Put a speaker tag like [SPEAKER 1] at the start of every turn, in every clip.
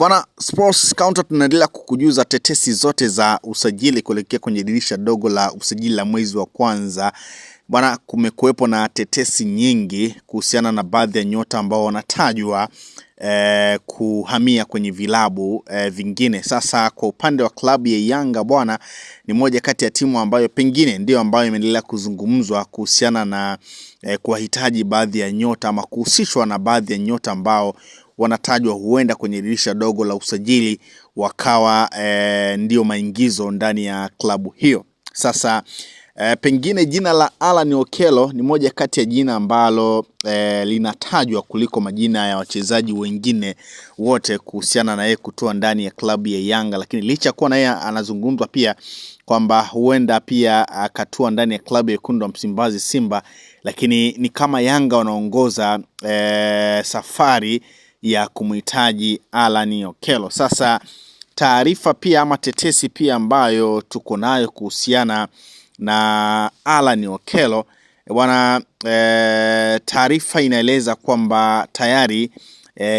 [SPEAKER 1] Bwana Sports Counter tunaendelea kukujuza tetesi zote za usajili kuelekea kwenye dirisha dogo la usajili la mwezi wa kwanza. Bwana, kumekuwepo na tetesi nyingi kuhusiana na baadhi ya nyota ambao wanatajwa kuhamia kwenye vilabu vingine. Sasa kwa upande wa klabu ya Yanga bwana, ni moja kati ya timu ambayo pengine ndio ambayo imeendelea kuzungumzwa kuhusiana na kuwahitaji baadhi ya nyota ama kuhusishwa na baadhi ya nyota ambao wanatajwa huenda kwenye dirisha dogo la usajili wakawa ndio maingizo ndani ya klabu hiyo. Sasa pengine jina la Alan Okello ni moja kati ya jina ambalo linatajwa kuliko majina ya wachezaji wengine wote kuhusiana na yeye kutoa ndani ya klabu ya Yanga, lakini licha kuwa na yeye anazungumzwa pia kwamba huenda pia akatua ndani ya klabu ya Wekundu wa Msimbazi Simba, lakini ni kama Yanga wanaongoza safari ya kumhitaji Alan Okello. Sasa taarifa pia ama tetesi pia ambayo tuko nayo kuhusiana na Alan Okello bwana, taarifa inaeleza kwamba tayari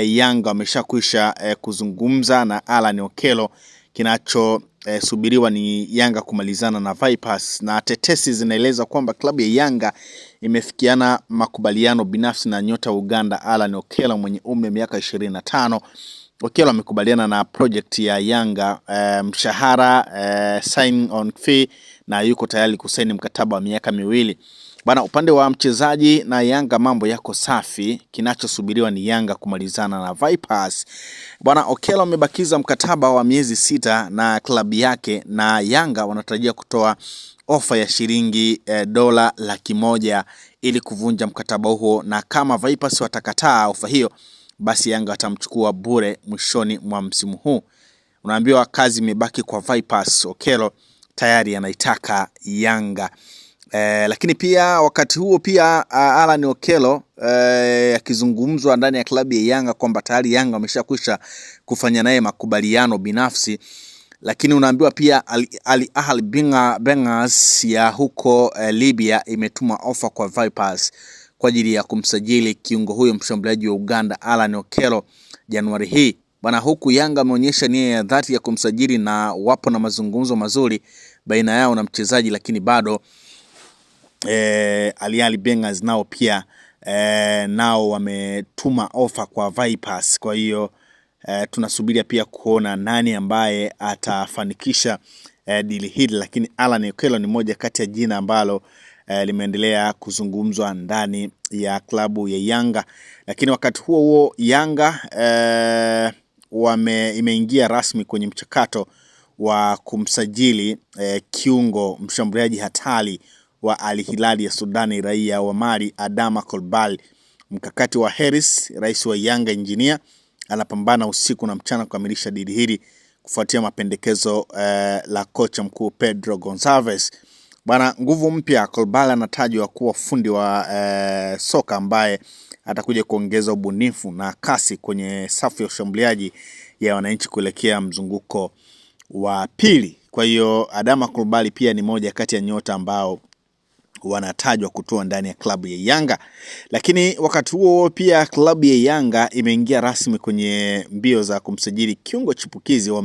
[SPEAKER 1] Yanga wameshakwisha kuzungumza na Alan Okello. Kinachosubiriwa ni Yanga kumalizana na Vipers, na tetesi zinaeleza kwamba klabu ya Yanga imefikiana makubaliano binafsi na nyota Uganda Alan Okello mwenye umri wa miaka 25. Okello amekubaliana na project ya Yanga mshahara, sign on fee, na yuko tayari kusaini mkataba wa miaka 2. Bana, upande wa mchezaji na Yanga mambo yako safi. Kinachosubiriwa ni Yanga kumalizana na Vipers. Bwana, Okello amebakiza mkataba wa miezi 6 na klabu yake, na Yanga wanatarajia kutoa ofa ya shilingi dola 100,000 ili kuvunja mkataba huo, na kama Vipers watakataa ofa hiyo, basi Yanga watamchukua bure mwishoni mwa msimu huu. Unaambiwa kazi imebaki kwa Vipers. Okello tayari anaitaka Yanga. Lakini pia wakati huo pia Alan Okello akizungumzwa ndani ya klabu ya Yanga kwamba tayari Yanga wameshakwisha kufanya naye makubaliano binafsi, lakini unaambiwa pia Al Ahly Benghazi ya huko Libya imetuma ofa kwa Vipers kwa ajili ya kumsajili kiungo huyo mshambuliaji wa Uganda Alan Okello Januari hii. Bwana, huku Yanga ameonyesha nia ya dhati ya kumsajili na wapo na mazungumzo mazuri baina yao na mchezaji, lakini bado Al Ahly Benghazi nao pia nao wametuma ofa kwa Vipers. Kwa hiyo tunasubiria pia kuona nani ambaye atafanikisha dili hili, lakini Alan Okello ni moja kati ya jina ambalo limeendelea kuzungumzwa ndani ya klabu ya Yanga. Lakini wakati huo huo Yanga imeingia rasmi kwenye mchakato wa kumsajili kiungo mshambuliaji hatari wa Al Hilal ya Sudani raia wa Mali Adama Coulibaly. Mkakati wa Harris, rais wa Yanga engineer, anapambana usiku na mchana kukamilisha dili hili kufuatia mapendekezo la kocha mkuu Pedro Gonçalves. Bwana, nguvu mpya. Coulibaly anatajwa kuwa fundi wa soka ambaye atakuja kuongeza ubunifu na kasi kwenye safu ya ushambuliaji ya wananchi kuelekea mzunguko wa pili. Kwa hiyo Adama Coulibaly pia ni moja kati ya nyota ambao wanatajwa kutoa ndani ya klabu ya Yanga. Lakini wakati huo pia klabu ya Yanga imeingia rasmi kwenye mbio za kumsajili kiungo chipukizi wa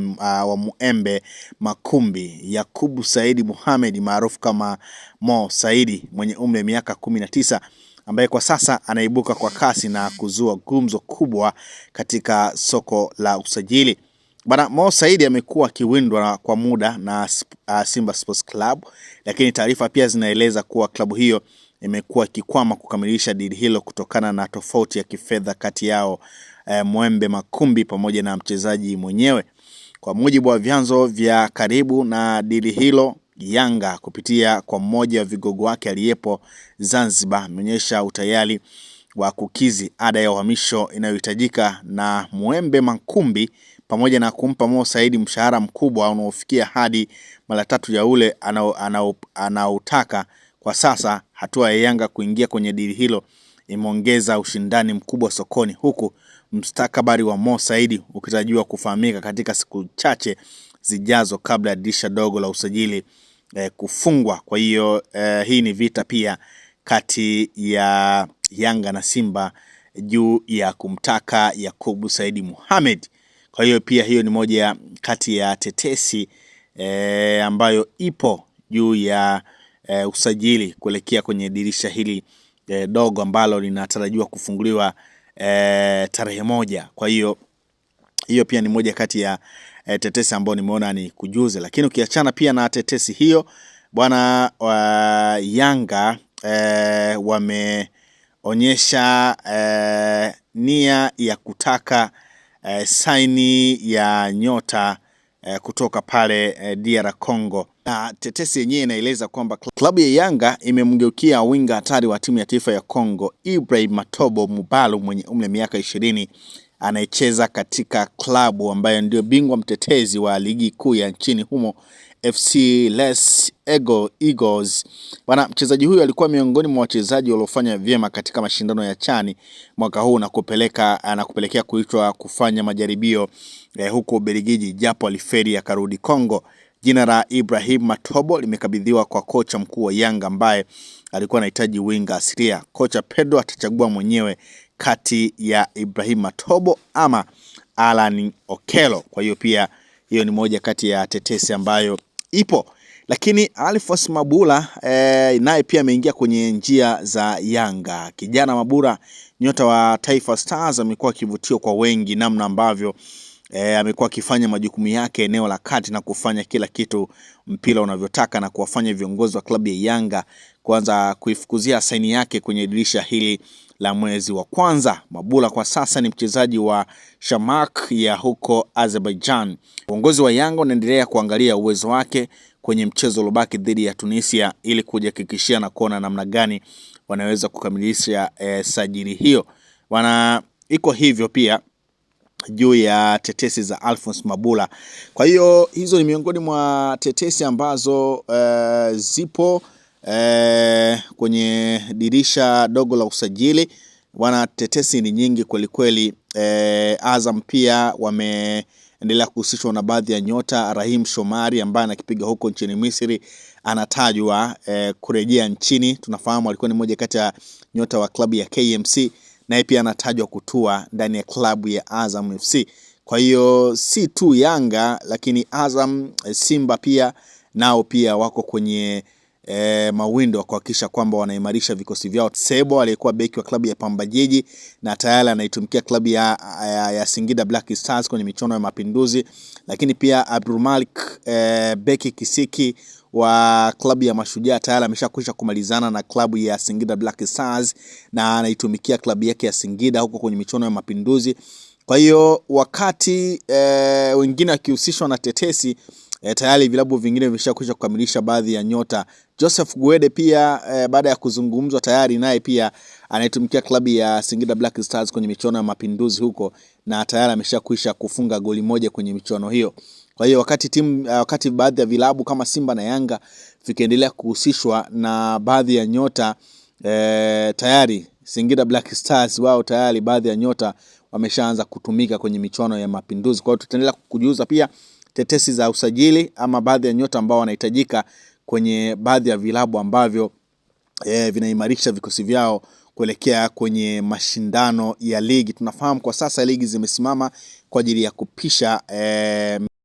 [SPEAKER 1] Muembe Makumbi Yakubu Saidi Mohamed maarufu kama Mo Saidi mwenye umri wa miaka 19, ambaye kwa sasa anaibuka kwa kasi na kuzua gumzo kubwa katika soko la usajili. Bana, Mo Saidi amekuwa akiwindwa kwa muda na Simba Sports Club, lakini taarifa pia zinaeleza kuwa klabu hiyo imekuwa ikikwama kukamilisha dili hilo kutokana na tofauti ya kifedha kati yao Muembe Makumbi pamoja na mchezaji mwenyewe. Kwa mujibu wa vyanzo vya karibu na dili hilo, Yanga kupitia kwa mmoja wa vigogo wake aliyepo Zanzibar ameonyesha utayari wa kukizi ada ya uhamisho inayohitajika na Muembe Makumbi pamoja na kumpa Mo Saidi mshahara mkubwa unaofikia hadi mara 3 ya ule anautaka. Kwa sasa hatua ya Yanga kuingia kwenye dili hilo imeongeza ushindani mkubwa sokoni, huku mstakabali wa Mo Saidi ukitarajiwa kufahamika katika siku chache zijazo kabla ya dirisha dogo la usajili kufungwa. Kwa hiyo hii ni vita pia kati ya Yanga na Simba juu ya kumtaka Yakubu Saidi Mohamed Kwa hiyo pia hiyo ni moja kati ya tetesi ambayo ipo juu ya usajili kuelekea kwenye dirisha hili dogo ambalo linatarajiwa kufunguliwa tarehe 1. Kwa hiyo pia ni moja kati ya tetesi ambayo nimeona ni kujuze. Lakini ukiachana pia na tetesi hiyo bwana, Yanga wameonyesha nia ya kutaka saini ya nyota kutoka pale DR Congo. Na tetesi yenyewe inaeleza kwamba klabu ya Yanga imemgeukia winga hatari wa timu ya taifa ya Congo Ibrahim Matobo Mubalu mwenye umri wa miaka 20 anayecheza katika klabu ambayo ndio bingwa mtetezi wa ligi kuu ya nchini humo FC Les Eagles. Bwana, mchezaji huyu alikuwa miongoni mwa wachezaji waliofanya vyema katika mashindano ya CHAN mwaka huu na kupelekea kuitwa kufanya majaribio huko Ubelgiji, japo aliferi akarudi Kongo. Jina la Ibrahim Matobo limekabidhiwa kwa kocha mkuu wa Yanga ambaye alikuwa anahitaji winga asilia. Kocha Pedro atachagua mwenyewe kati ya Ibrahim Matobo ama Alan Okello. Kwa hiyo pia hiyo ni moja kati ya tetesi ambayo ipo. Lakini Alphonce Mabula naye pia ameingia kwenye njia za Yanga. Kijana Mabula, nyota wa Taifa Stars, amekuwa kivutio kwa wengi namna ambavyo amekuwa akifanya majukumu yake eneo la kati na kufanya kila kitu mpira unavyotaka na kuwafanya viongozi wa klabu ya Yanga kuanza kuifukuzia saini yake kwenye dirisha hili la mwezi wa kwanza. Mabula kwa sasa ni mchezaji wa Shamak ya huko Azerbaijan. Uongozi wa Yanga unaendelea kuangalia uwezo wake kwenye mchezo uliobaki dhidi ya Tunisia ili kujihakikishia na kuona namna gani wanaweza kukamilisha sajili hiyo. Iko hivyo pia juu ya tetesi za Alphonce Mabula. Kwa hiyo hizo ni miongoni mwa tetesi ambazo zipo kwenye dirisha dogo la usajili. Tetesi ni nyingi kweli kweli. Azam pia wameendelea kuhusishwa na baadhi ya nyota. Rahim Shomari ambaye anakipiga huko nchini Misri anatajwa kurejea nchini. Tunafahamu alikuwa ni mmoja kati ya nyota wa klabu ya KMC, naye pia anatajwa kutua ndani ya klabu ya Azam FC. Kwa hiyo si tu Yanga, lakini Azam, Simba pia nao pia wako kwenye mawindo kuhakikisha kwamba wanaimarisha vikosi vyao. Sebo aliyekuwa beki wa klabu ya Pamba Jiji na tayari anaitumikia klabu ya Singida Black Stars kwenye michuano ya Mapinduzi. Lakini pia Abdul Malik beki kisiki wa klabu ya Mashujaa tayari ameshakwisha kumalizana na klabu ya Singida Black Stars na anaitumikia klabu yake ya Singida huko kwenye michuano ya Mapinduzi. Kwa hiyo wakati wengine wakihusishwa na tetesi, tayari vilabu vingine vimeshakwisha kukamilisha baadhi ya nyota. Joseph Guede pia baada ya kuzungumzwa tayari naye pia anaitumikia klabu ya Singida Black Stars kwenye michuano ya Mapinduzi huko na tayari ameshakwisha kufunga goli moja kwenye michuano hiyo. Kwa hiyo wakati baadhi ya vilabu kama Simba na Yanga vikiendelea kuhusishwa na baadhi ya nyota, tayari Singida Black Stars wao tayari baadhi ya nyota wameshaanza kutumika kwenye michuano ya Mapinduzi. Kwa hiyo tutaendelea kukujuza pia tetesi za usajili ama baadhi ya nyota ambao wanahitajika kwenye baadhi ya vilabu ambavyo vinaimarisha vikosi vyao kuelekea kwenye mashindano ya ligi. Tunafahamu kwa sasa ligi zimesimama kwa ajili ya kupisha